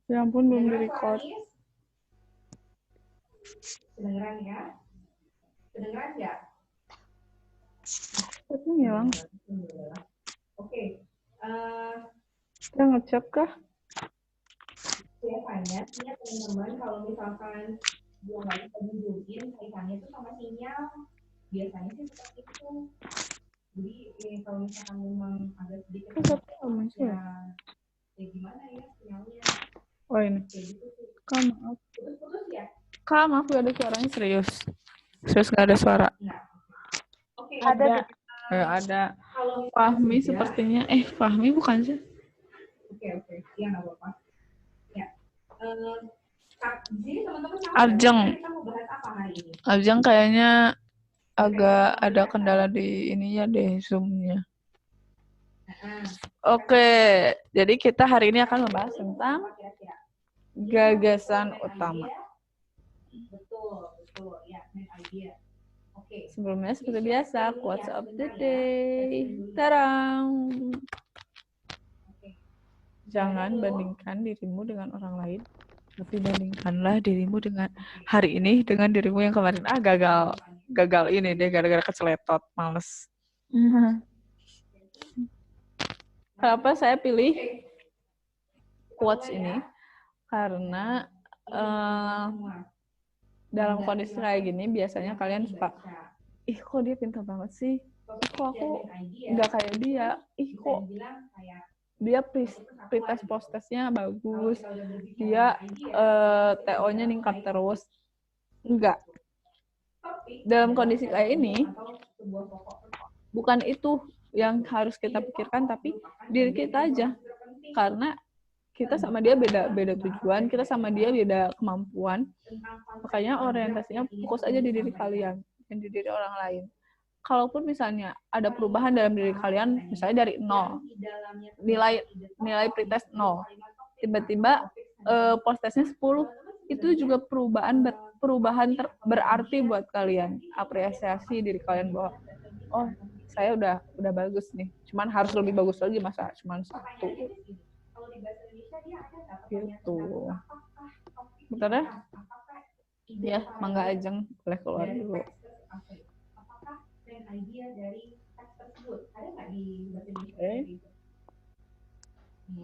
Ya ampun, belum di-record. Kedengeran ya? Kedengeran nggak? Tapi ngilang. Oke. Kita ngecek kah? Biasanya ya teman-teman kalau misalkan dia nggak bisa dihubungin kaitannya itu sama sinyal. Biasanya sih seperti itu. Jadi kalau misalkan memang agak sedikit ya gimana ya sinyalnya? Oh ini. Kayak gitu sih. Kak maaf. Putus-putus ya? Kak maaf, gak ada suaranya, serius. Serius gak ada suara. Nah. Oke. Ada. Ada. Fahmi sepertinya. Fahmi bukan sih? Oke. Iya nggak apa-apa. Ya. Jadi teman-teman Arjeng. kita mau bahas apa hari ini? Arjeng kayaknya agak ada kendala di ininya deh, Zoom-nya. Oke, jadi kita hari ini akan membahas tentang gagasan utama. Betul. Ya, main idea. Oke. Sebelumnya seperti biasa, quotes of the day. Tarang. Jangan bandingkan dirimu dengan orang lain, tapi bandingkanlah dirimu dengan hari ini dengan dirimu yang kemarin. Gagal ini deh gara-gara keceletot, males. Kenapa saya pilih quotes ini? Karena dalam kondisi kayak gini biasanya kalian suka, ih kok dia pintar banget sih, ih kok aku nggak kayak dia, ih kok dia pretest post-testnya bagus, dia TO-nya ningkat terus. Enggak. Dalam kondisi kayak ini, bukan itu yang harus kita pikirkan, tapi diri kita aja. Karena kita sama dia beda tujuan, kita sama dia beda kemampuan. Makanya orientasinya fokus aja di diri kalian dan di diri orang lain. Kalaupun misalnya ada perubahan dalam diri kalian, misalnya dari 0, nilai pretest 0, tiba-tiba post-testnya 10, itu juga perubahan berarti buat kalian. Apresiasi diri kalian bahwa, oh saya udah bagus nih, cuman harus lebih bagus lagi, masa cuman 1. Gitu. Bentar ya, Mangga Ajeng boleh keluar dulu. Oke.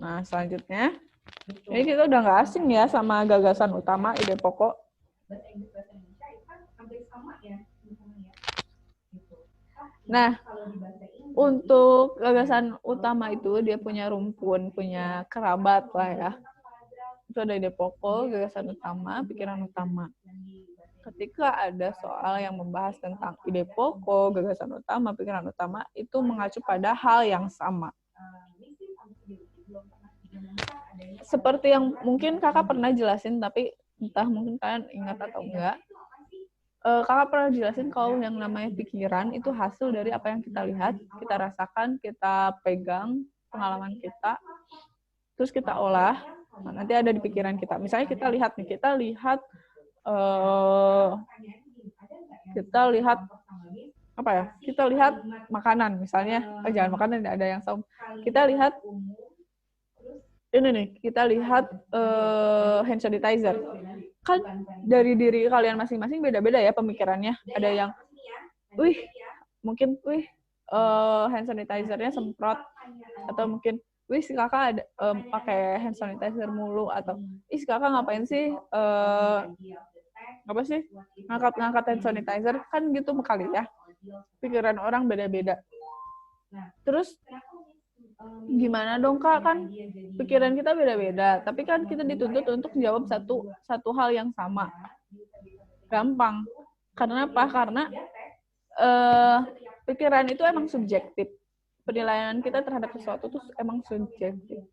Nah, selanjutnya, ini kita udah nggak asing ya sama gagasan utama, ide pokok. Nah, untuk gagasan utama itu dia punya rumpun, punya kerabat lah ya. Itu ada ide pokok, gagasan utama, pikiran utama. Ketika ada soal yang membahas tentang ide pokok, gagasan utama, pikiran utama, itu mengacu pada hal yang sama. Seperti yang mungkin kakak pernah jelasin, tapi entah mungkin kalian ingat atau enggak, kakak pernah jelasin kalau yang namanya pikiran itu hasil dari apa yang kita lihat, kita rasakan, kita pegang, pengalaman kita, terus kita olah, nanti ada di pikiran kita. Misalnya kita lihat apa ya? Kita lihat makanan, misalnya, jangan makanan, ada yang sama. Kita lihat ini nih, kita lihat hand sanitizer. Kan dari diri kalian masing-masing beda-beda ya pemikirannya. Ada yang, mungkin hand sanitizer-nya semprot, atau mungkin si kakak ada pakai hand sanitizer mulu, atau si kakak ngapain sih ngangkat hand sanitizer, kan gitu kali ya. Pikiran orang beda-beda. Terus gimana dong kak, kan pikiran kita beda-beda, tapi kan kita dituntut untuk jawab satu hal yang sama. Gampang. Karena apa? Karena pikiran itu emang subjektif. Penilaian kita terhadap sesuatu itu emang subjektif.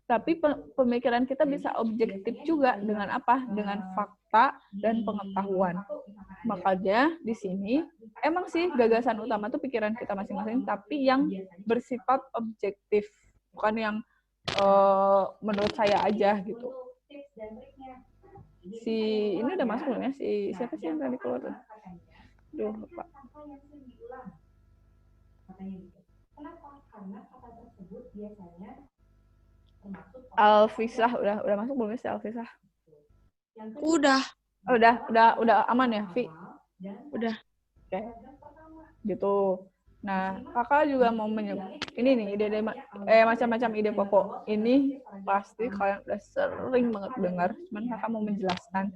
Tapi pemikiran kita bisa objektif juga dengan apa? Dengan fakta dan pengetahuan. Makanya di sini emang sih gagasan utama itu pikiran kita masing-masing, tapi yang bersifat objektif, bukan yang menurut saya aja gitu. Si ini udah masuk belum ya? Siapa sih yang tadi keluar tuh? Lupa. Kenapa? Karena kata tersebut biasanya Alfisah udah masuk belum sih Alfisah? Udah. Oh, udah aman ya, Vi? Udah. Oke. Gitu. Nah, kakak juga mau ini nih ide macam-macam ide pokok. Ini pasti kalian udah sering banget dengar, cuman kakak mau menjelaskan.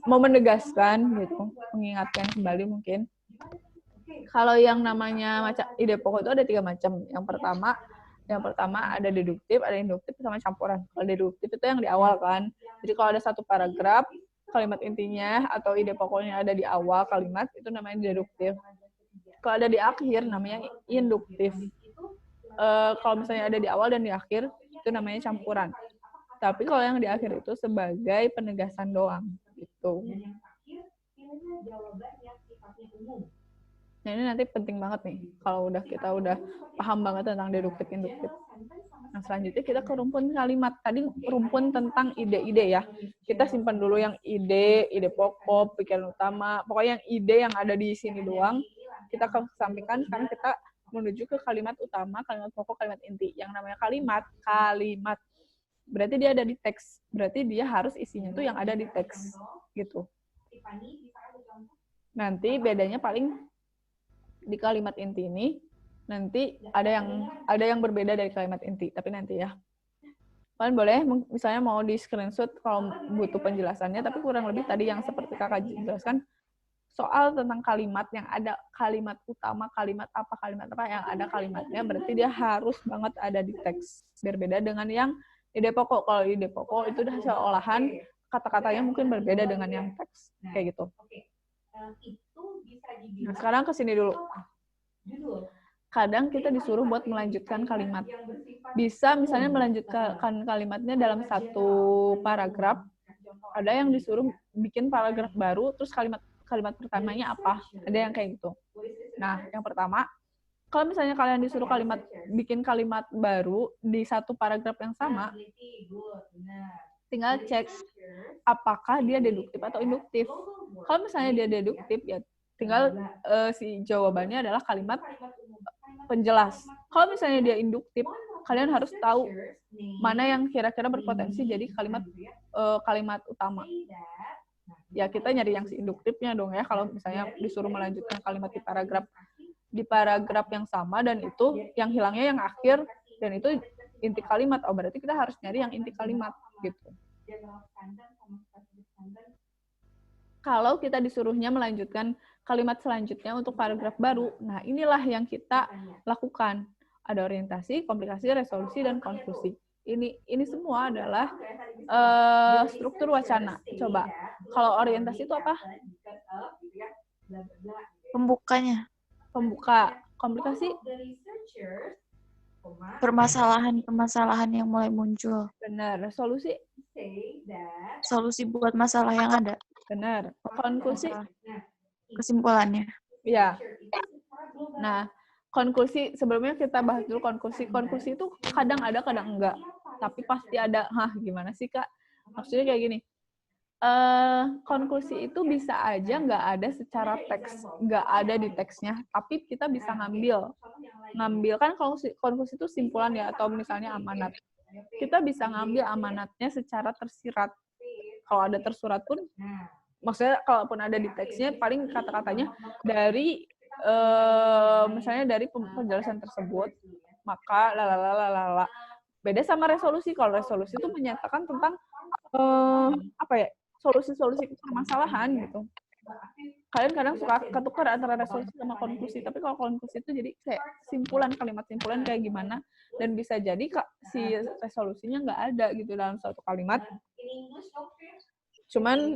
Mau menegaskan gitu, mengingatkan kembali mungkin. Kalau yang namanya ide pokok itu ada 3 macam. Yang pertama ada deduktif, ada induktif, sama campuran. Kalau deduktif itu yang di awal kan. Jadi kalau ada satu paragraf, kalimat intinya atau ide pokoknya ada di awal kalimat, itu namanya deduktif. Kalau ada di akhir, namanya induktif. Kalau misalnya ada di awal dan di akhir, itu namanya campuran. Tapi kalau yang di akhir itu sebagai penegasan doang. Gitu. Nah, ini nanti penting banget nih, kalau kita udah paham banget tentang deduktif, induktif. Nah, selanjutnya kita ke rumpun kalimat. Tadi rumpun tentang ide-ide ya. Kita simpan dulu yang ide pokok, pikiran utama. Pokoknya yang ide yang ada di sini doang, kita kesampingkan. Sekarang kita menuju ke kalimat utama, kalimat pokok, kalimat inti. Yang namanya kalimat. Berarti dia ada di teks. Berarti dia harus isinya tuh yang ada di teks. Gitu. Nanti bedanya paling di kalimat inti ini nanti ada yang berbeda dari kalimat inti, tapi nanti ya. Kalian boleh misalnya mau di screenshot kalau butuh penjelasannya, tapi kurang lebih tadi yang seperti kakak jelaskan soal tentang kalimat yang ada kalimat utama, kalimat apa yang ada kalimatnya, berarti dia harus banget ada di teks. Berbeda dengan yang ide pokok. Kalau ide pokok itu udah hasil olahan, kata-katanya mungkin berbeda dengan yang teks, kayak gitu. Nah, sekarang ke sini dulu. Kadang kita disuruh buat melanjutkan kalimat. Bisa misalnya melanjutkan kalimatnya dalam satu paragraf. Ada yang disuruh bikin paragraf baru, terus kalimat pertamanya apa? Ada yang kayak gitu. Nah, yang pertama, kalau misalnya kalian disuruh bikin kalimat baru di satu paragraf yang sama, tinggal cek apakah dia deduktif atau induktif. Kalau misalnya dia deduktif, ya tinggal si jawabannya adalah kalimat penjelas. Kalau misalnya dia induktif, kalian harus tahu mana yang kira-kira berpotensi jadi kalimat utama. Ya kita nyari yang si induktifnya dong ya, kalau misalnya disuruh melanjutkan kalimat di paragraf yang sama, dan itu yang hilangnya yang akhir, dan itu inti kalimat. Oh, berarti kita harus nyari yang inti kalimat gitu. Kalau kita disuruhnya melanjutkan kalimat selanjutnya untuk paragraf baru, nah inilah yang kita lakukan. Ada orientasi, komplikasi, resolusi, dan konklusi. Ini semua adalah struktur wacana. Coba, kalau orientasi itu apa? Pembukanya. Pembuka. Komplikasi? Permasalahan yang mulai muncul. Benar. Resolusi? Solusi buat masalah yang ada. Benar. Konklusi? Kesimpulannya. Ya. Nah, konklusi, sebelumnya kita bahas dulu konklusi. Konklusi itu kadang ada, kadang enggak. Tapi pasti ada. Gimana sih, Kak? Maksudnya kayak gini. Konklusi itu bisa aja nggak ada secara teks, nggak ada di teksnya, tapi kita bisa ngambil kan konklusi itu simpulan ya, atau misalnya amanat. Kita bisa ngambil amanatnya secara tersirat. Kalau ada tersurat pun, maksudnya kalaupun ada di teksnya, paling kata-katanya dari misalnya dari penjelasan tersebut, maka lalala. Beda sama resolusi. Kalau resolusi itu menyatakan tentang solusi-solusi permasalahan gitu. Kalian kadang suka ketukar antara resolusi sama konklusi, tapi kalau konklusi itu jadi kayak kalimat simpulan kayak gimana, dan bisa jadi si resolusinya nggak ada gitu dalam suatu kalimat, cuman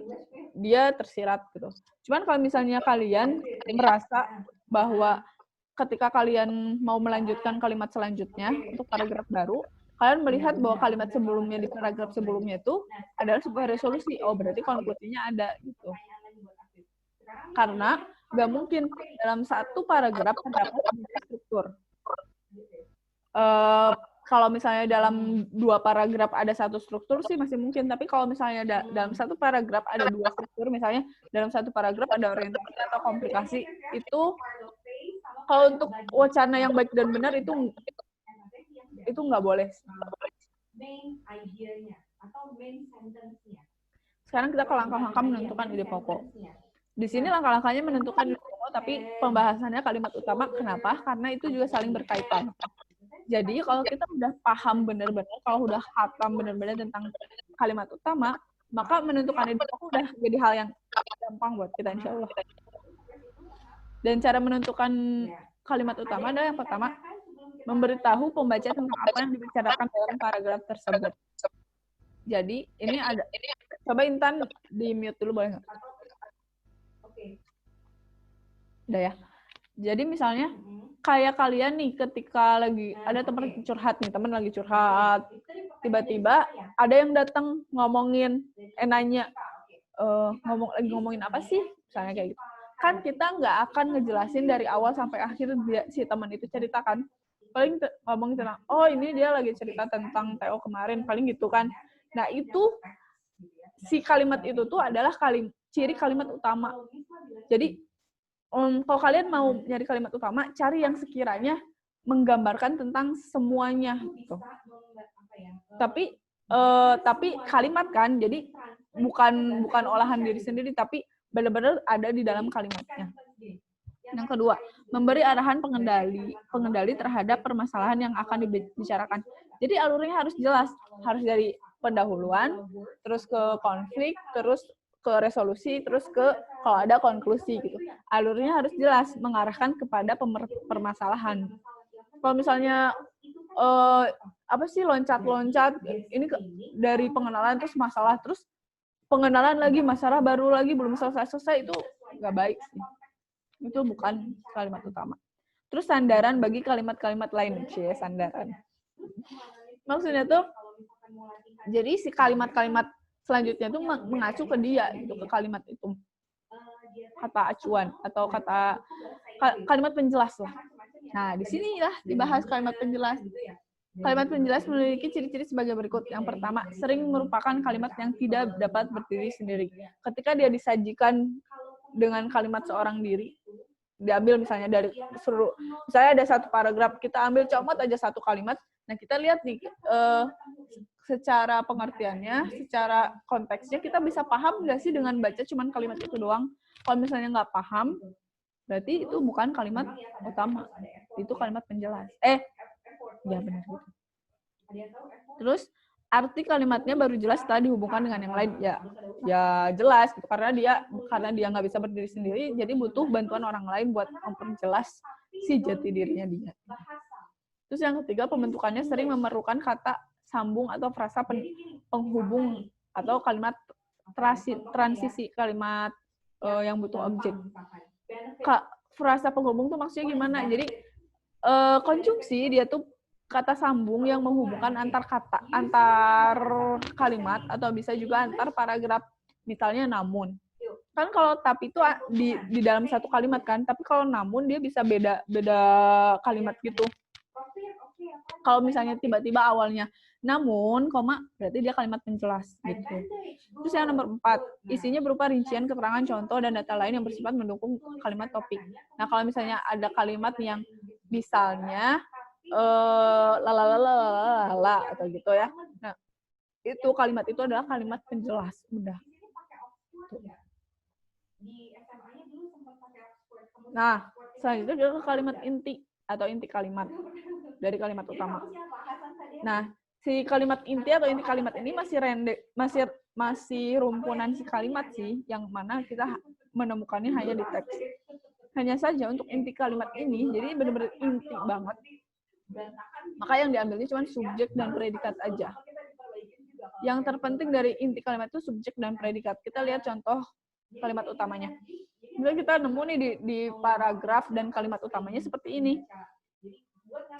dia tersirat gitu. Cuman kalau misalnya kalian merasa bahwa ketika kalian mau melanjutkan kalimat selanjutnya untuk paragraf baru, kalian melihat bahwa kalimat sebelumnya di paragraf sebelumnya itu adalah sebuah resolusi. Oh, berarti konklusinya ada gitu. Karena nggak mungkin dalam satu paragraf terdapat struktur. Kalau misalnya dalam 2 paragraf ada satu struktur sih masih mungkin, tapi kalau misalnya dalam satu paragraf ada 2 struktur, misalnya dalam satu paragraf ada orientasi atau komplikasi, itu kalau untuk wacana yang baik dan benar itu itu nggak boleh. Main idea-nya atau main sentence-nya. Sekarang kita ke langkah-langkah menentukan ide pokok. Di sini langkah-langkahnya menentukan ide pokok, tapi pembahasannya kalimat utama. Kenapa? Karena itu juga saling berkaitan. Jadi kalau kita udah paham benar-benar, kalau udah hatam benar-benar tentang kalimat utama, maka menentukan ide pokok udah jadi hal yang gampang buat kita, insya Allah. Dan cara menentukan kalimat utama adalah yang pertama, memberitahu pembaca tentang apa yang dibicarakan dalam paragraf tersebut. Jadi ini ada, coba Intan di mute dulu boleh nggak? Udah ya. Jadi misalnya kayak kalian nih ketika lagi ada teman curhat nih, teman lagi curhat, tiba-tiba ada yang datang ngomongin, nanya, ngomongin apa sih? Misalnya kayak gitu. Kan kita nggak akan ngejelasin dari awal sampai akhir si teman itu ceritakan. Paling ngomongin tentang, oh ini dia lagi cerita tentang TO kemarin, paling gitu kan. Nah itu, si kalimat itu tuh adalah ciri kalimat utama. Jadi, kalau kalian mau nyari kalimat utama, cari yang sekiranya menggambarkan tentang semuanya. Gitu. Tapi kalimat kan, jadi bukan olahan diri sendiri, tapi benar-benar ada di dalam kalimatnya. Yang kedua, memberi arahan pengendali terhadap permasalahan yang akan dibicarakan. Jadi alurnya harus jelas, harus dari pendahuluan, terus ke konflik, terus ke resolusi, terus ke kalau ada konklusi gitu. Alurnya harus jelas, mengarahkan kepada permasalahan. Kalau misalnya apa sih loncat-loncat, ini dari pengenalan terus masalah, terus pengenalan lagi masalah baru lagi belum selesai itu nggak baik sih. Itu bukan kalimat utama. Terus sandaran bagi kalimat-kalimat lain, sandaran. Maksudnya tuh, jadi si kalimat-kalimat selanjutnya tuh mengacu ke dia, gitu, ke kalimat itu. Kata acuan atau kalimat penjelas lah. Nah, di sinilah dibahas kalimat penjelas. Kalimat penjelas memiliki ciri-ciri sebagai berikut. Yang pertama, sering merupakan kalimat yang tidak dapat berdiri sendiri. Ketika dia disajikan dengan kalimat seorang diri, diambil misalnya dari seluruh, misalnya ada satu paragraf, kita ambil comot aja satu kalimat, nah kita lihat nih secara pengertiannya, secara konteksnya, kita bisa paham nggak sih dengan baca cuman kalimat itu doang? Kalau misalnya nggak paham, berarti itu bukan kalimat utama, itu kalimat penjelas. Ya benar gitu. Terus arti kalimatnya baru jelas setelah dihubungkan dengan yang lain. Ya jelas gitu, karena dia nggak bisa berdiri sendiri, jadi butuh bantuan orang lain buat memperjelas si jati dirinya dia. Terus yang ketiga, pembentukannya sering memerlukan kata sambung atau frasa penghubung atau kalimat transisi, kalimat yang butuh objek. Frasa penghubung tuh maksudnya gimana? Jadi konjungsi dia tuh kata sambung yang menghubungkan antar kalimat atau bisa juga antar paragraf. Misalnya namun. Kan kalau tapi itu di dalam satu kalimat kan, tapi kalau namun dia bisa beda kalimat gitu. Kalau misalnya tiba-tiba awalnya namun, berarti dia kalimat penjelas gitu. Terus yang nomor 4, isinya berupa rincian, keterangan, contoh, dan data lain yang bersifat mendukung kalimat topik. Nah, kalau misalnya ada kalimat yang misalnya lalala atau gitu ya. Nah, itu kalimat itu adalah kalimat penjelas. Udah. Nah, selanjutnya juga kalimat inti atau inti kalimat dari kalimat utama. Nah, si kalimat inti atau inti kalimat ini masih rumpunan si kalimat sih, yang mana kita menemukannya hanya di teks. Hanya saja untuk inti kalimat ini, jadi benar-benar inti banget. Maka yang diambilnya cuma subjek dan predikat aja. Yang terpenting dari inti kalimat itu subjek dan predikat. Kita lihat contoh kalimat utamanya. Misalnya kita nemu nih di paragraf dan kalimat utamanya seperti ini.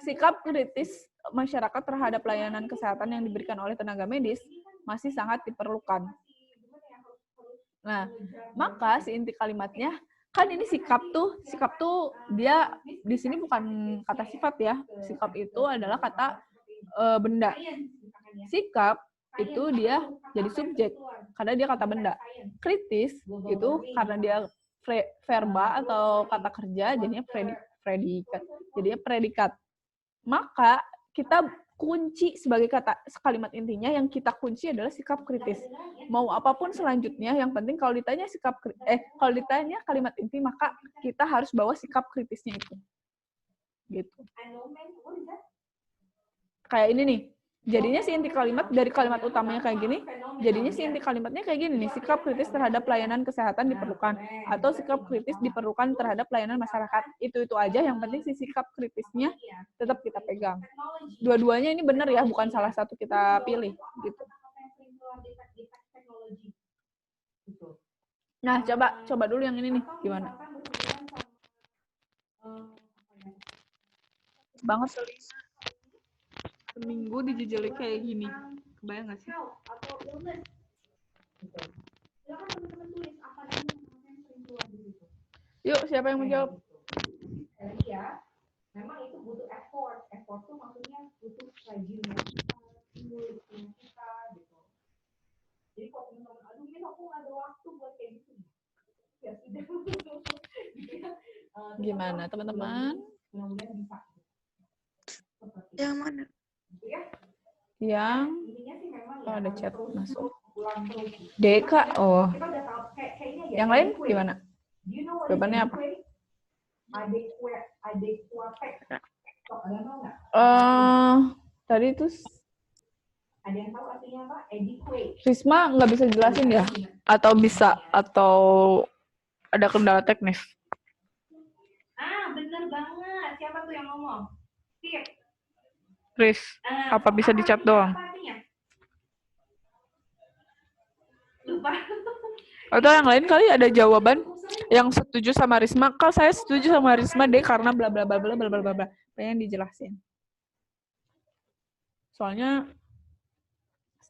Sikap kritis masyarakat terhadap layanan kesehatan yang diberikan oleh tenaga medis masih sangat diperlukan. Nah, maka si inti kalimatnya, kan ini sikap tuh dia di sini bukan kata sifat ya. Sikap itu adalah kata benda. Sikap itu dia jadi subjek karena dia kata benda. Kritis itu karena dia verba atau kata kerja, jadinya predikat. Jadinya predikat. Maka kita kunci sebagai kalimat intinya yang kita kunci adalah sikap kritis. Mau apapun selanjutnya, yang penting kalau ditanya kalau ditanya kalimat inti, maka kita harus bawa sikap kritisnya itu. Gitu. Kayak ini nih. Jadinya si inti kalimat dari kalimat utamanya kayak gini, jadinya si inti kalimatnya kayak gini nih, sikap kritis terhadap pelayanan kesehatan diperlukan, atau sikap kritis diperlukan terhadap pelayanan masyarakat. Itu aja, yang penting si sikap kritisnya tetap kita pegang. Dua-duanya ini benar ya, bukan salah satu kita pilih. Gitu. Nah, coba dulu yang ini nih, gimana? Banget seminggu dijejeli kayak gini. Kebayang nggak sih? Yuk, siapa yang menjawab? Iya, memang itu butuh effort. Effort tuh maksudnya butuh rajinnya kita, nulisnya kita, gitu. Jadi kalau teman-teman, aduh Min, aku nggak ada waktu buat kayak gitu. Ya sudah. Gimana teman-teman? Mudah-mudahan bisa. Yang mana? Yang ada chat masuk. Deka, oh. Yang lain gimana? Jawabannya apa? Tadi itu ada yang tahu artinya apa? Adequate. Risma nggak bisa jelasin ya? Atau bisa? Atau ada kendala teknis? Bener banget. Siapa tuh yang ngomong? Steve. Riz, apa bisa dicat doang? Lupa. Atau yang lain kali ada jawaban yang setuju sama Risma? Kalau saya setuju sama Risma deh karena bla bla bla bla bla bla bla. Pengen dijelasin. Soalnya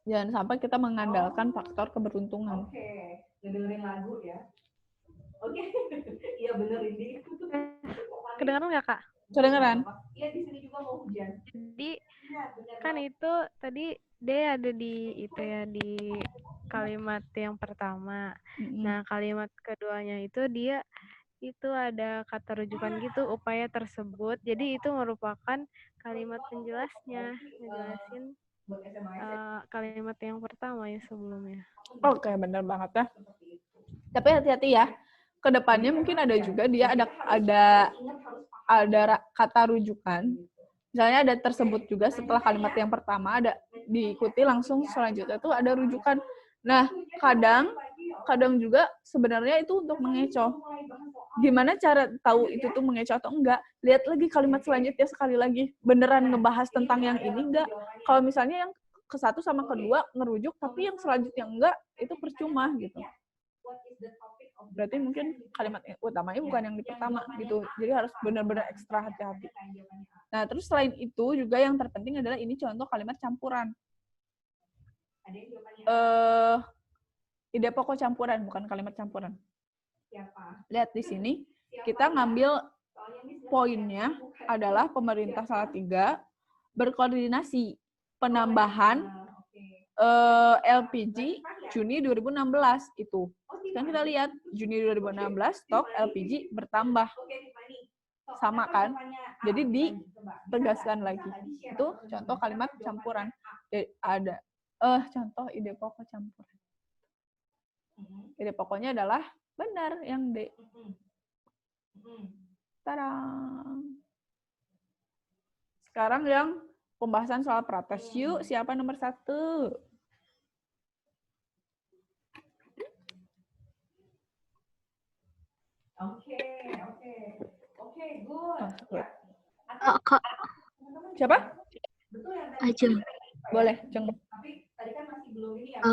jangan sampai kita mengandalkan faktor keberuntungan. Oke, dengerin lagu ya. Oke, iya bener ini. Kedengaran nggak, Kak? Kedengeran. Iya, di sini juga mau hujan. Jadi kan itu tadi dia ada di itu ya, di kalimat yang pertama. Nah, kalimat keduanya itu dia itu ada kata rujukan gitu, upaya tersebut. Jadi itu merupakan kalimat penjelasnya, ngejelasin kalimat yang pertama ya sebelumnya. Oke, benar banget ya. Tapi hati-hati ya. Kedepannya mungkin ada juga dia ada kata rujukan. Misalnya ada tersebut juga setelah kalimat yang pertama, ada diikuti langsung selanjutnya tuh ada rujukan. Nah, kadang juga sebenarnya itu untuk mengecoh. Gimana cara tahu itu tuh mengecoh atau enggak? Lihat lagi kalimat selanjutnya sekali lagi. Beneran ngebahas tentang yang ini enggak? Kalau misalnya yang ke satu sama kedua ngerujuk, tapi yang selanjutnya enggak, itu percuma gitu. Berarti mungkin kalimat utamanya bukan yang di pertama gitu. Jadi harus benar-benar ekstra hati-hati. Nah, terus selain itu juga yang terpenting adalah ini contoh kalimat campuran. Ide pokok campuran, bukan kalimat campuran. Lihat di sini, kita ngambil poinnya adalah pemerintah Salatiga berkoordinasi penambahan LPG Juni 2016 itu. Kan kita lihat Juni 2016 stok LPG bertambah. Sama kan? Jadi ditegaskan lagi. Itu contoh kalimat campuran. Ada contoh ide pokok campuran. Ide pokoknya adalah benar yang D. Tarang. Sekarang yang pembahasan soal prates. Yuk, siapa nomor 1? Oke, good. Kak. Siapa? Ajeng. Boleh, Jeng.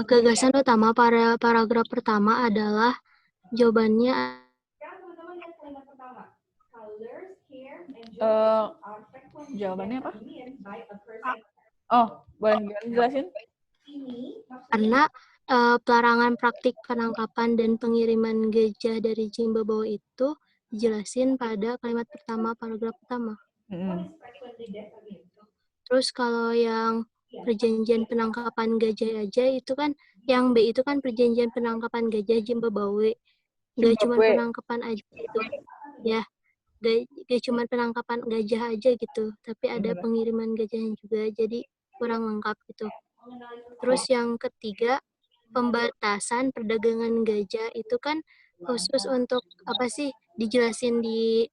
Gagasan utama paragraf pertama adalah jawabannya. Jawabannya apa? Oh, boleh jelasin? Karena pelarangan praktik penangkapan dan pengiriman gajah dari Jimbabawa itu dijelasin pada kalimat pertama paragraf pertama. Terus kalau yang perjanjian penangkapan gajah aja itu kan, yang B itu kan perjanjian penangkapan gajah Jimbabawe. Nggak cuma penangkapan aja itu. Ya. gak cuma penangkapan gajah aja gitu, tapi ada pengiriman gajahnya juga, jadi kurang lengkap gitu. Terus yang ketiga, pembatasan perdagangan gajah itu kan khusus untuk apa sih, dijelasin di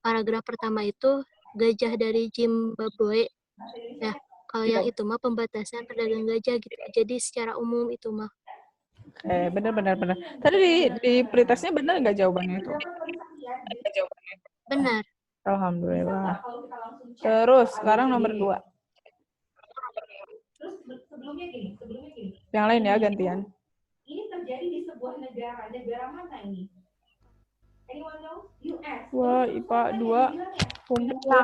paragraf pertama itu gajah dari Zimbabwe. Ya, kalau yang itu mah pembatasan perdagangan gajah gitu. Jadi secara umum itu mah. Benar. Tadi di pretestnya benar nggak jawabannya itu? Benar. Alhamdulillah. Terus sekarang nomor 2. Terus sebelumnya gini. Yang lain ya gantian. Ini terjadi di sebuah negara. Negara mana ini? Anyone know? US. Wah, IPA 2. Kumpul.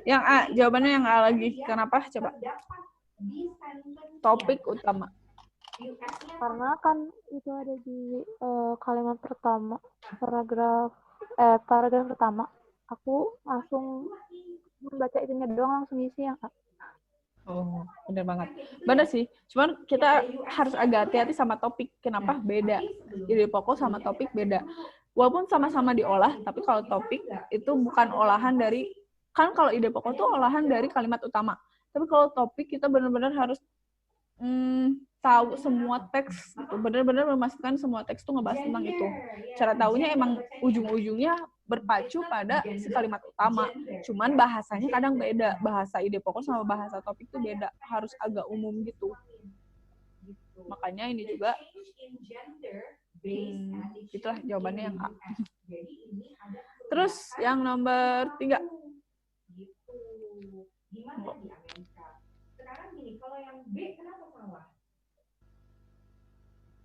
Yang A, jawabannya yang A lagi. Kenapa? Coba. Topik utama. Karena kan itu ada di kalimat pertama, paragraf pertama. Aku langsung membaca itunya doang, langsung isi ya, Kak. Oh, benar banget. Benar sih. Cuman kita harus agak hati-hati sama topik. Kenapa? Beda. Ide pokok sama topik beda. Walaupun sama-sama diolah, tapi kalau topik itu bukan olahan dari, kan kalau ide pokok itu olahan dari kalimat utama. Tapi kalau topik kita benar-benar harus tahu semua teks, gitu. Benar-benar memastikan semua teks itu ngebahas tentang itu. Cara tahunya emang ujung-ujungnya berpacu pada si kalimat utama. Cuman bahasanya kadang beda. Bahasa ide pokok sama bahasa topik itu beda. Harus agak umum gitu. Makanya ini juga itulah jawabannya yang A. Terus yang nomor 3. Sekarang gini, kalau yang B kenapa salah?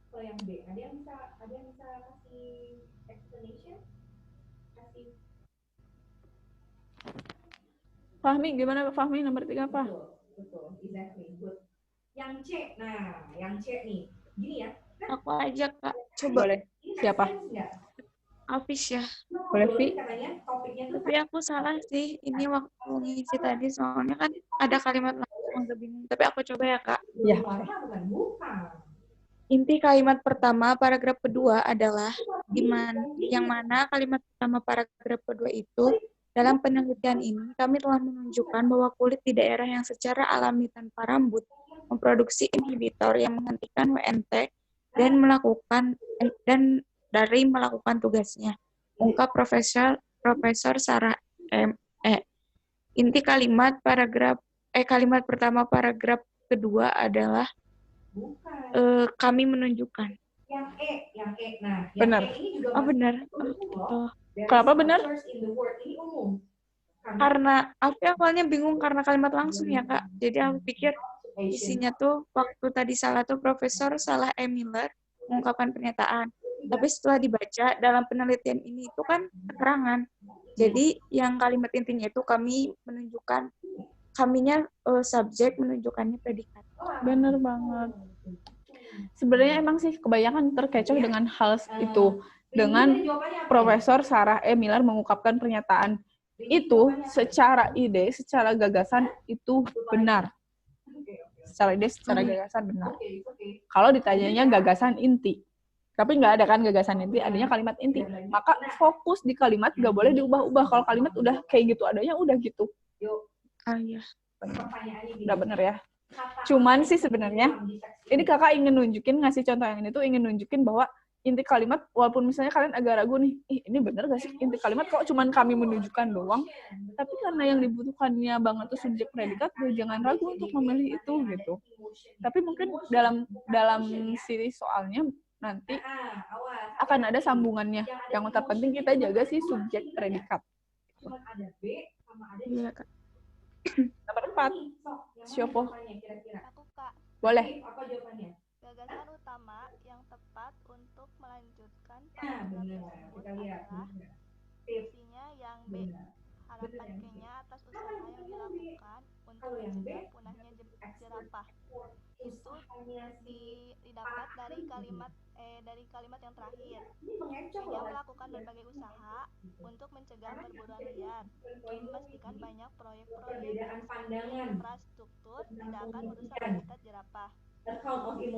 Kalau yang B, ada yang bisa kasih explanation? Fahmi, gimana Fahmi nomor 3 apa? Betul, exactly, good. Yang C, yang C nih, gini ya. Aku aja, Kak. Coba. Boleh. Siapa? Afis ya. Boleh, Vi. Tapi aku salah sih. Ini waktu ngisi tadi, soalnya kan ada kalimat langsung agak bingung. Tapi aku coba ya, Kak. Ya. Inti kalimat pertama paragraf kedua adalah yang mana kalimat pertama paragraf kedua itu dalam penelitian ini kami telah menunjukkan bahwa kulit di daerah yang secara alami tanpa rambut memproduksi inhibitor yang menghentikan WNT dan melakukan tugasnya. Ungkap Profesor Sarah M.E. Inti kalimat kalimat pertama paragraf kedua adalah kami menunjukkan. Yang E. Nah, benar. E ini juga benar. Kenapa benar? Karena aku awalnya bingung karena kalimat langsung ya, Kak. Jadi aku pikir isinya tuh waktu tadi salah tuh Profesor Salah E. Miller mengungkapkan pernyataan. Tapi setelah dibaca dalam penelitian ini itu kan keterangan. Jadi yang kalimat intinya itu kami menunjukkan, kaminya subjek, menunjukkannya predikat. Bener banget. Sebenarnya emang sih kebanyakan terkecoh dengan hal itu. Dengan Profesor Sarah E. Miller mengungkapkan pernyataan itu secara ide, secara gagasan itu benar. Secara ide, secara gagasan benar. Kalau ditanyanya gagasan inti. Tapi nggak ada kan gagasan inti, adanya kalimat inti. Maka fokus di kalimat, nggak boleh diubah-ubah. Kalau kalimat udah kayak gitu adanya, udah gitu. Iya. Udah bener ya. Cuman sih sebenarnya, ini kakak ingin nunjukin, ngasih contoh yang ini tuh ingin nunjukin bahwa inti kalimat, walaupun misalnya kalian agak ragu nih, ini bener gak sih inti kalimat kok cuman kami menunjukkan doang, tapi karena yang dibutuhkannya banget tuh subjek predikat, ya jangan ragu untuk memilih itu gitu. Tapi mungkin dalam siri soalnya nanti akan ada sambungannya. Yang terpenting kita jaga sih subjek predikat. Iya, Kak. Nomor 4. Siapa? Aku, Kak. Boleh. Gagasan utama yang tepat untuk melanjutkan paragraf tersebut adalah fungsinya yang B. Harapan Kenya atas usaha yang dilakukan untuk mencegah punahnya jerapah. Itu didapat dari kalimat yang terakhir. Kenya melakukan berbagai usaha untuk mencegah perburuan liar, memastikan banyak proyek-proyek infrastruktur tidak akan merusak habitat jerapah. Jadi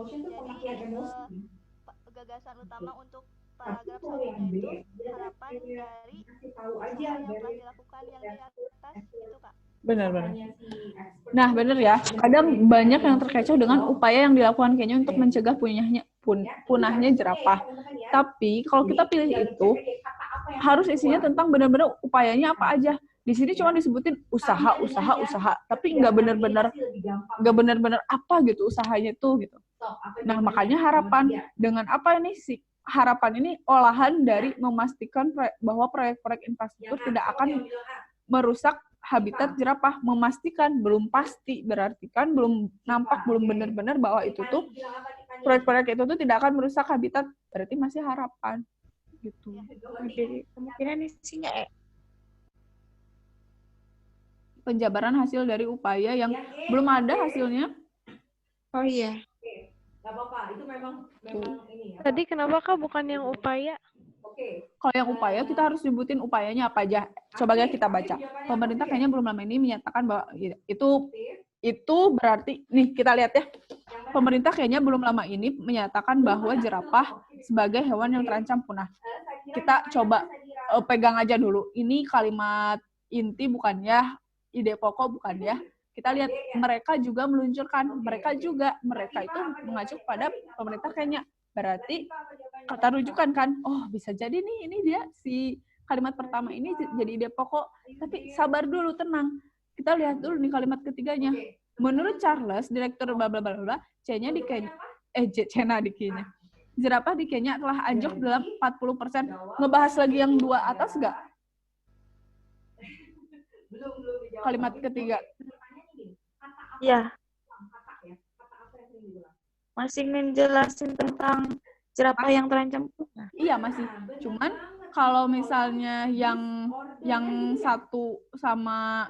gagasan utama untuk paragraf selanjutnya itu harapan dari usaha yang telah dilakukan yang di atas itu Kak. Benar-benar. Nah, benar ya. Kadang banyak yang terkecoh dengan upaya yang dilakukan Kenya untuk mencegah punahnya jerapah. Tapi kalau kita pilih itu, harus isinya tentang benar-benar upayanya apa aja. Di sini cuma disebutin usaha, tapi nggak benar-benar apa gitu usahanya tuh gitu. Nah, makanya harapan dengan apa ini sih? Harapan ini olahan dari memastikan bahwa proyek-proyek infrastruktur tidak akan merusak habitat jerapah. Memastikan, belum pasti, berarti kan belum nampak, belum benar-benar bahwa itu tuh proyek-proyek itu tuh tidak akan merusak habitat, berarti masih harapan gitu. Jadi kemungkinan isinya Penjabaran hasil dari upaya yang belum ada hasilnya. Oh iya. Gak apa-apa, itu memang ini ya. Tadi kenapa Kak bukan yang upaya? Kalau yang upaya, kita harus sebutin upayanya apa aja. Coba ya kita baca. Pemerintah kayaknya belum lama ini menyatakan bahwa itu berarti, nih kita lihat ya. Pemerintah kayaknya belum lama ini menyatakan bahwa jerapah sebagai hewan yang terancam punah. Kita coba pegang aja dulu. Ini kalimat inti bukan ya, ide pokok bukan ya. Kita lihat mereka juga meluncurkan, mereka itu mengacu pada pemerintah kayaknya. Berarti kata rujukan kan, oh bisa jadi nih ini dia si kalimat pertama ini jadi ide pokok. Tapi sabar dulu, tenang. Kita lihat dulu nih kalimat ketiganya. Menurut Charles, direktur bla bla bla bla, C-nya di Kenya, Cena di Kenya. Jerapah di Kenya telah anjlok dalam 40%. Ngebahas lagi yang dua atas nggak? Kalimat ketiga. Iya. Masih menjelasin tentang jerapah yang terancam punah. Iya masih. Cuman kalau misalnya yang satu sama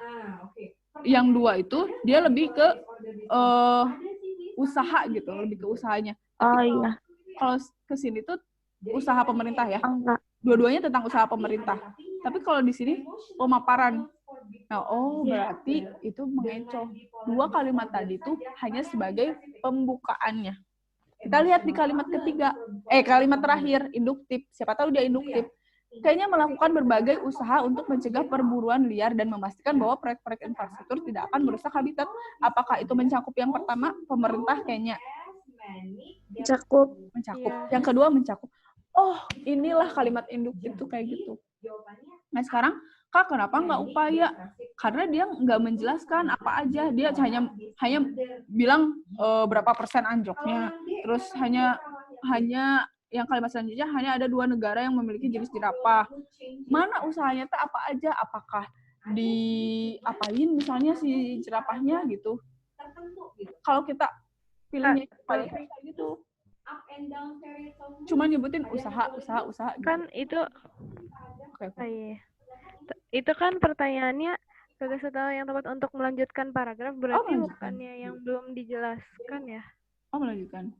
yang dua itu dia lebih ke usaha gitu, lebih ke usahanya. Oh iya. Kalau ke sini tuh usaha pemerintah ya. Enggak. Dua-duanya tentang usaha pemerintah. Tapi kalau di sini pemaparan. Nah, berarti itu mengecoh. Dua kalimat tadi tuh hanya sebagai pembukaannya. Kita lihat di kalimat ketiga, kalimat terakhir, induktif. Siapa tahu dia induktif. Kayaknya melakukan berbagai usaha untuk mencegah perburuan liar dan memastikan bahwa proyek-proyek infrastruktur tidak akan merusak habitat. Apakah itu mencakup yang pertama, pemerintah kayaknya? Mencakup. Yang kedua mencakup. Oh, inilah kalimat induktif itu kayak gitu. Nah, sekarang, Kak, kenapa nggak upaya? Karena dia nggak menjelaskan apa aja. Dia hanya bilang berapa persen anjloknya. Terus hanya yang kalimat selanjutnya hanya ada 2 negara yang memiliki jenis jerapah. Mana usahanya tuh apa aja? Apakah diapain misalnya si jerapahnya gitu? Kalau kita pilihnya kayak gitu. Cuma nyebutin usaha. Kan itu Okay. Itu kan pertanyaannya kagak setelah yang tepat untuk melanjutkan paragraf, berarti bukannya yang belum dijelaskan ya? Oh, melanjutkan.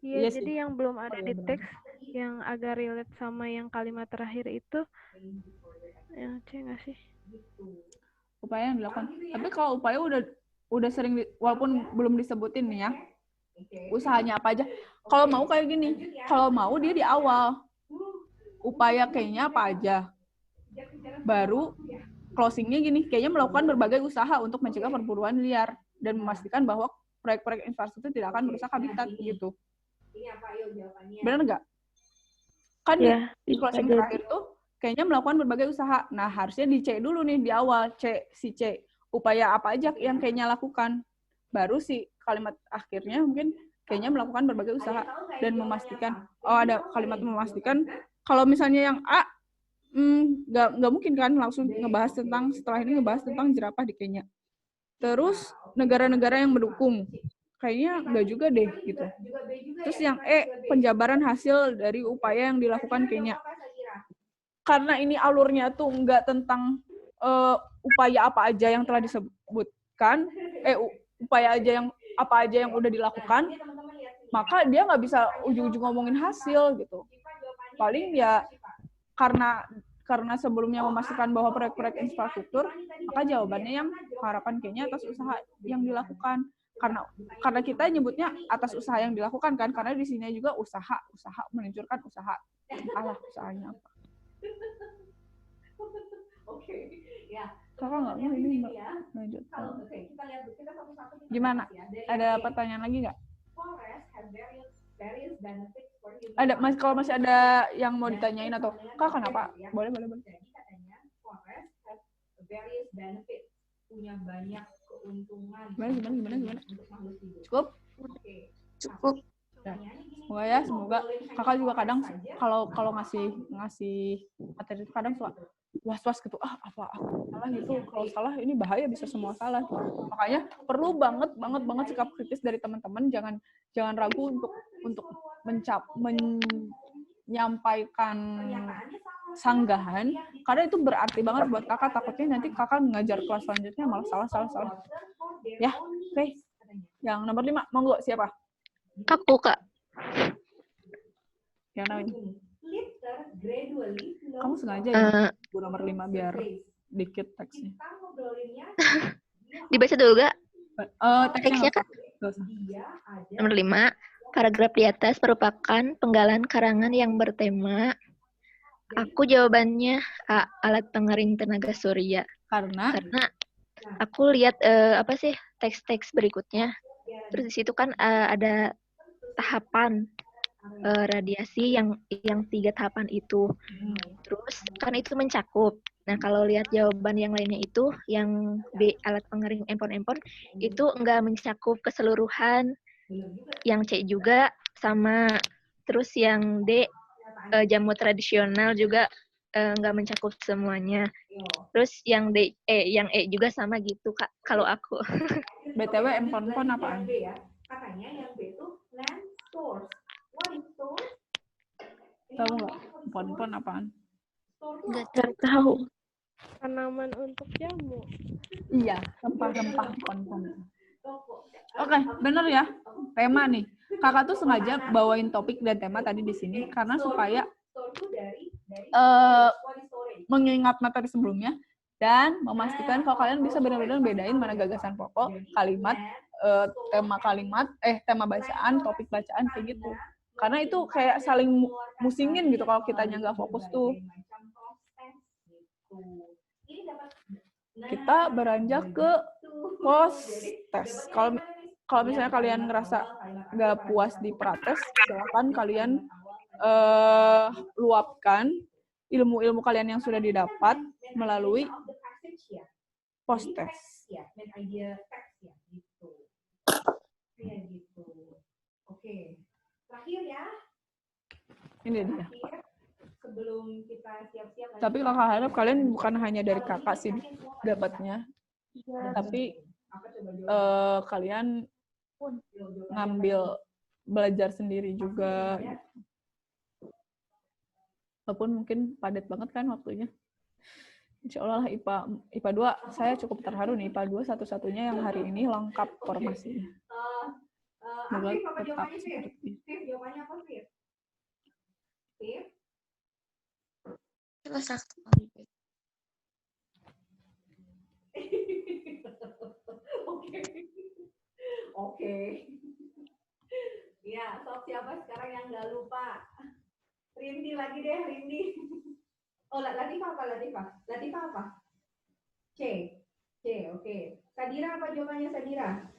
Iya, jadi yang belum ada di teks yang agak relate sama yang kalimat terakhir itu yang C nggak sih? Upaya yang dilakukan. Tapi kalau upaya udah sering walaupun belum disebutin nih ya. Usahanya apa aja. Kalau mau kayak gini, kalau mau dia di awal. Upaya kayaknya apa aja. Baru closingnya gini, kayaknya melakukan berbagai usaha untuk mencegah perburuan liar dan memastikan bahwa proyek-proyek infrastruktur tidak akan merusak habitat gitu. Benar nggak? Kan di closing terakhir tuh kayaknya melakukan berbagai usaha. Nah, harusnya di C dulu nih di awal, si C. Upaya apa aja yang kayaknya lakukan. Baru si kalimat akhirnya mungkin kayaknya melakukan berbagai usaha dan memastikan. Oh, ada kalimat memastikan. Kalau misalnya yang A, nggak mungkin kan langsung ngebahas tentang, setelah ini ngebahas tentang jerapah di Kenya. Terus negara-negara yang mendukung, kayaknya nggak juga deh gitu. Terus yang E, penjabaran hasil dari upaya yang dilakukan Kenya. Karena ini alurnya tuh nggak tentang upaya apa aja yang telah disebutkan, upaya apa aja yang udah dilakukan, maka dia nggak bisa ujung-ujung ngomongin hasil gitu. Paling ya karena sebelumnya memastikan bahwa proyek-proyek infrastruktur, maka jawabannya yang harapan kayaknya atas usaha yang dilakukan. karena kita nyebutnya atas usaha yang dilakukan kan, karena di sini juga usaha meluncurkan usaha. Alah, usahanya apa? Oke, ya. Kakak nggak mau ini lanjutkan. Gimana? Ada pertanyaan lagi nggak? Ada, kalau masih ada yang mau ditanyain atau Kak kenapa? Boleh. Jadi katanya forest has various benefits, punya banyak keuntungan. Gimana? Cukup? Oke. Cukup. Ya. Semoga kakak juga kadang kalau ngasih materi itu kadang suka was-was gitu, apa aku salah gitu, kalau salah ini bahaya, bisa semua salah. Makanya perlu banget sikap kritis dari teman-teman, jangan ragu untuk menyampaikan sanggahan, karena itu berarti banget buat kakak. Takutnya nanti kakak ngajar kelas selanjutnya malah salah. Ya, oke. Yang nomor 5, monggo siapa? Aku, Kak. Yang namanya? Kamu sengaja ya? Nomor 5 biar dikit teksnya. Dibaca dulu gak? Teksnya Kak? Gak usah. Nomor 5, paragraf di atas merupakan penggalan karangan yang bertema. Aku jawabannya A, alat pengering tenaga surya. Karena aku lihat teks-teks berikutnya. Terus di situ kan ada tahapan radiasi yang 3 tahapan itu. Terus kan itu mencakup. Nah, kalau lihat jawaban yang lainnya itu, yang B, alat pengering empon-empon, itu enggak mencakup keseluruhan. Yang C juga sama. Terus yang D, jamu tradisional juga enggak mencakup semuanya. Terus yang yang E juga sama gitu, Kak, kalau aku. BTW empon-empon apaan? Katanya yang B itu land source. What is source? Tahu nggak? Empon-empon apaan? Nggak tahu. Tanaman untuk jamu. Iya, rempah-rempah empon-empon. Oke, bener ya. Tema nih. Kakak tuh sengaja bawain topik dan tema tadi di sini karena supaya mengingat materi sebelumnya dan memastikan kalau kalian bisa benar-benar bedain mana gagasan pokok, kalimat, tema bacaan, topik bacaan kayak gitu. Karena itu kayak saling musingin gitu kalau kitanya nggak fokus tuh. Kita beranjak ke post-test. Kalau misalnya kalian ngerasa nggak puas di prates, silakan kalian luapkan ilmu-ilmu kalian yang sudah didapat melalui post-test. Oke. Terakhir ya. Ini dia. Sebelum kita siap-siap. Tapi kakak harap kalian bukan hanya dari kakak sih dapatnya, tapi kalian belajar sendiri juga. Walaupun mungkin padat banget kan waktunya. Insya Allah IPA 2, saya cukup terharu nih. IPA 2 satu-satunya yang hari ini lengkap formasinya. Semoga tetap seperti itu. Jawabannya apa, Fir? Salah satu. Oke. Ya, sok siapa sekarang yang nggak lupa? Rindi lagi deh, Rindi. Oh, Latifah apa? Latifah apa? C, oke. Sadira apa jawabannya, Sadira?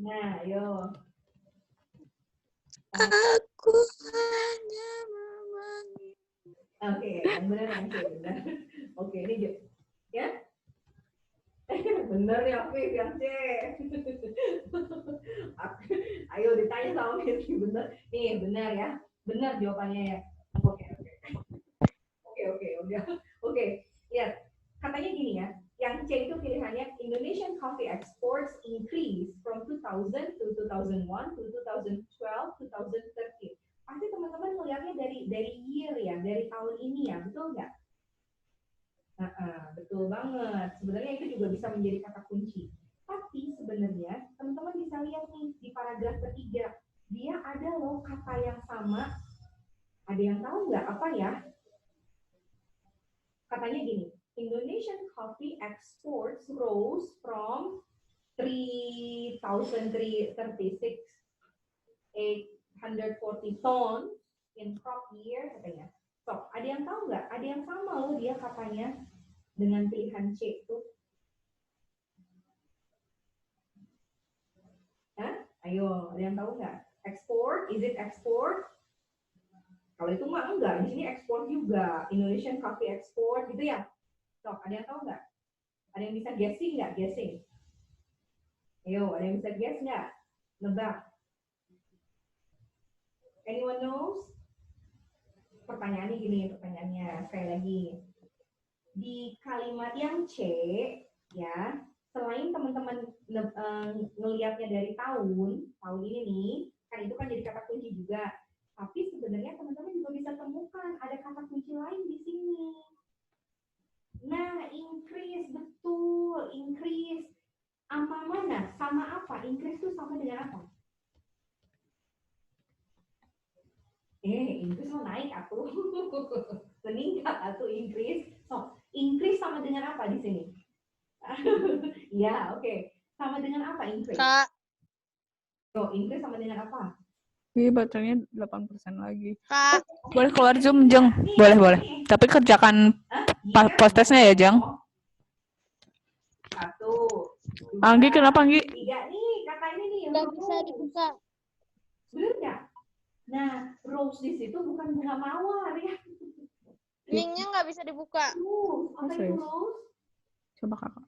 Nah, yo. Aku hanya memanggil. Oke, yang benar yang C, benar. Oke, ini ya. Bener ya, Fif, yang C. Ayo ditanya sama Fifty, bener. Nih, benar ya. Benar jawabannya ya. Oke. Oke, lihat. Katanya gini ya. Yang C itu pilihannya Indonesian coffee exports increase from 2000 to 2001 to 2012 2013. Pasti teman-teman melihatnya dari year ya, dari tahun ini ya, betul nggak? Betul banget. Sebenarnya itu juga bisa menjadi kata kunci. Tapi sebenarnya teman-teman bisa lihat nih di paragraf ketiga, dia ada loh kata yang sama. Ada yang tahu nggak apa ya? Katanya gini, Indonesian coffee exports rose from 3,840 tons in crop year katanya. So, ada yang tahu nggak? Ada yang sama loh dia katanya dengan pilihan C itu. Hah? Ayo, ada yang tahu nggak? Export, is it export? Kalau itu mah enggak, di sini ekspor juga. Indonesian coffee export gitu ya. So, ada yang tahu nggak? Ada yang bisa guessing nggak? Guessing. Ayo, ada yang bisa guess nggak? Nebak. Anyone knows? Pertanyaannya gini, pertanyaannya sekali lagi. Di kalimat yang C, ya, selain teman-teman ngelihatnya dari tahun ini nih, kan itu kan jadi kata kunci juga. Tapi sebenarnya teman-teman juga bisa temukan ada kata kunci lain di sini. Nah, increase, betul, increase. Sama mana? Sama apa? Increase itu sama dengan apa? Increase mau naik atau meningkat atau increase. So, increase sama dengan apa di sini? Ya, oke. Sama dengan apa increase? Kak. Increase sama dengan apa? Iya, baterainya 8% lagi. Kak. Boleh keluar Zoom, Jeng? Boleh. Tapi kerjakan post-testnya ya, Jeng. 1, 2, Anggi, kenapa, Anggi? 3 nih, kata ini nih. Nggak bisa dibuka. Bener nggak? Nah, rose di situ bukan bunga mawar ya. Linknya nggak bisa dibuka. Apa itu rose? Coba kakak.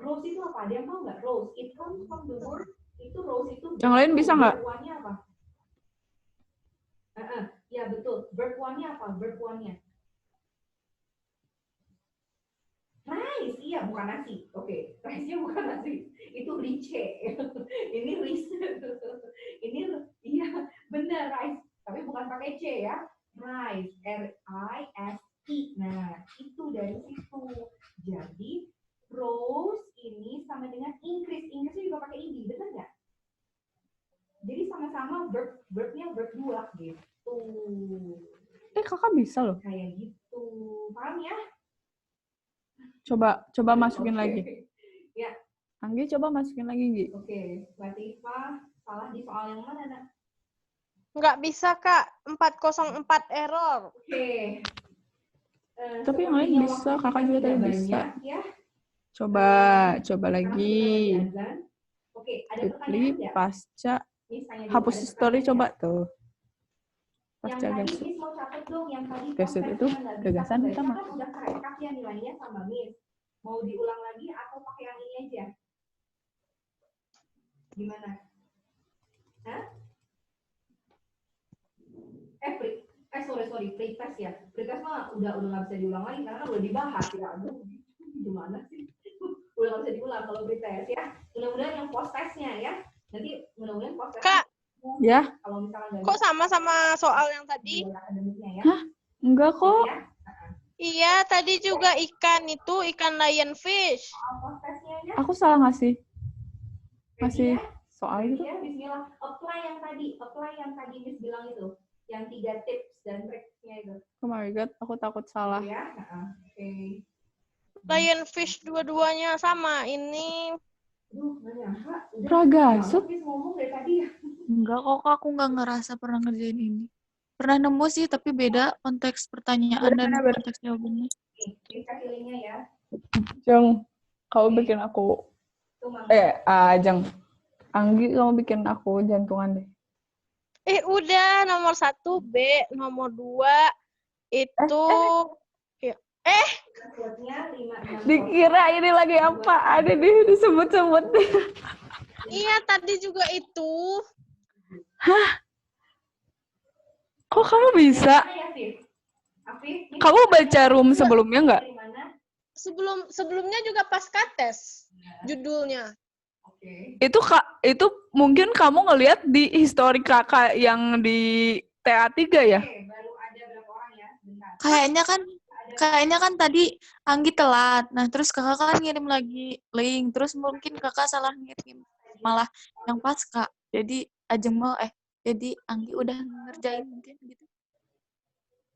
Rose itu apa? Dia tahu nggak? Rose, it comes from the word. Itu rose itu. Yang lain bisa nggak? Verb one-nya apa? Ya betul. Verb one-nya apa? Verb one-nya. Rice, iya bukan nasi. Oke, rice-nya bukan nasi. Itu rice. Ini rice. Ini iya benar rice. Tapi bukan pakai C ya. Rice, R-I-S-E. Nah, itu dari situ. Jadi rose ini sama dengan increase. Increase juga pakai ing, benar nggak? Jadi sama-sama verbnya verb 2 gitu. Kakak bisa loh. Kayak gitu. Paham ya? Coba masukin lagi. Ya. Anggi coba masukin lagi, Gi. Oke, Latifah salah di soal yang mana, Nak? Nggak bisa, Kak. 404 error. Oke. Tapi yang lain bisa, kakak juga tadi bisa. Ya. Coba lagi. Oke, ada Fitri, pertanyaan nggak? Pasca, Misalnya hapus ada story pertanyaan coba nggak? tuh. Yang Pasca tadi Gasut. Miss mau catat dong, yang tadi Gasut itu gagasan utama. kan udah kerekap ya nilainya sama Miss. Mau diulang lagi atau pakai yang ini aja? Gimana? Hah? Sorry, pretest ya. Pretest mah udah nggak bisa diulang lagi karena kan udah dibahas ya. Aduh, gimana sih? Udah nggak bisa diulang kalau pretest ya. Mudah-mudahan yang post testnya ya. Nanti mudah-mudahan post testnya. Kak. Ya. Kalau misalnya Kok sama soal yang tadi? Ya. Hah? Enggak kok. Ya. Iya, tadi juga ikan itu, ikan lionfish. Aku salah ngasih soal itu. Ya, bismillah. Apply yang tadi Miss bilang itu. Yang 3 tips dan triknya itu. Oh my god, aku takut salah. Ya, oke. Lionfish dua-duanya sama. Ini Pragasut. Ngomong dari tadi ya. Enggak kok, aku nggak ngerasa pernah ngerjain ini. Pernah nemu sih, tapi beda konteks pertanyaan dan konteks jawabannya. Kasih linknya ya. Jeng, kamu bikin aku. Jeng. Anggi, kamu bikin aku jantungan deh. Udah, nomor 1 B, nomor 2 itu Dikira ini lagi apa? Ada disebut-sebut. Iya, tadi juga itu. Hah? Kok kamu bisa? Kamu baca room sebelumnya nggak? Sebelumnya juga pasca tes judulnya. Itu mungkin kamu ngelihat di histori kakak yang di TA3 ya? Kayaknya kan tadi Anggi telat. Nah, terus kakak kan ngirim lagi link. Terus mungkin kakak salah ngirim. Malah yang pasca. Jadi jadi Anggi udah ngerjain mungkin gitu.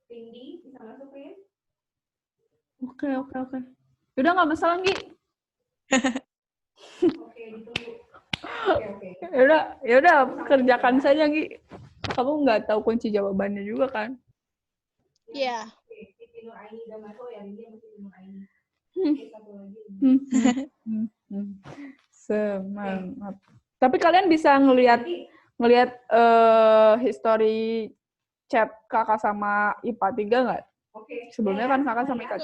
Cindy, bisa masuk, Rin? Oke. Udah nggak masalah, Gi. Oke, ditunggu. Oke. Yaudah, kerjakan saja, Gi. Kamu nggak tahu kunci jawabannya juga kan? Iya. Siti Nur Aini udah masuk ya, ini masih Siti Nur Aini. Satu lagi. Semangat. Tapi kalian bisa ngelihat history chat kakak sama IPA 3 nggak? Oke. Sebelumnya kan kakak sama IPA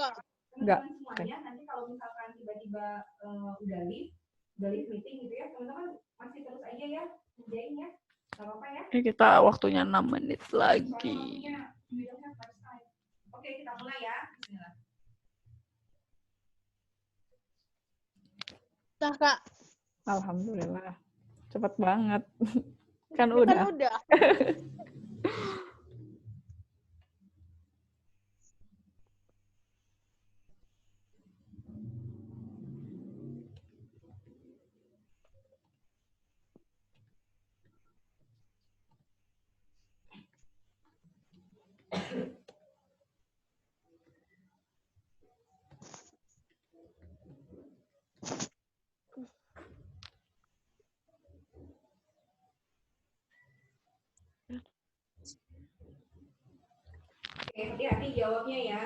Enggak. Semuanya nanti kalau misalkan tiba-tiba udah live meeting gitu ya, teman-teman masih terus aja ya kerjain ya. Gak apa-apa ya. Kita waktunya 6 menit lagi. Oke, kita mulai ya. Bismillah. Nah, Kak. Alhamdulillah. Cepat banget. Kan Kan udah. udah. Oke, hati-hati jawabnya ya.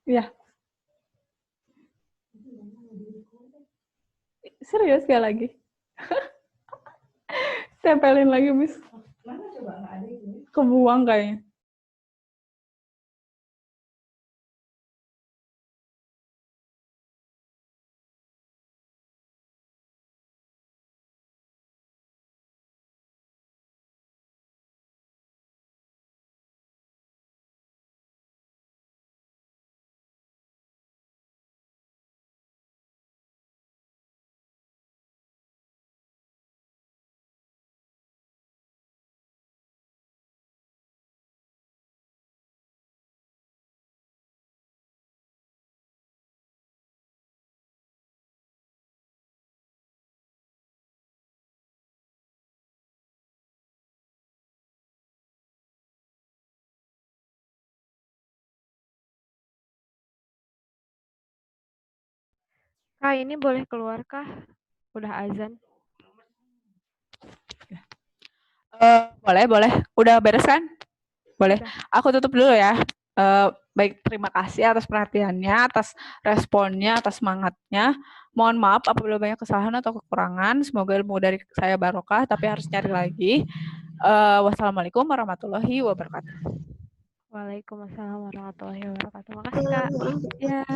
Ya. Serius gak lagi? Tempelin lagi, Bis. Mana coba nggak ada itu? Kebuang kayaknya. Kak, ini boleh keluar kah? Udah azan. Boleh. Udah beres kan? Boleh. Udah. Aku tutup dulu ya. Baik, terima kasih atas perhatiannya, atas responnya, atas semangatnya. Mohon maaf apabila banyak kesalahan atau kekurangan. Semoga ilmu dari saya barokah, tapi harus cari lagi. Wassalamualaikum warahmatullahi wabarakatuh. Waalaikumsalam warahmatullahi wabarakatuh. Makasih, Kak. Maaf. Ya.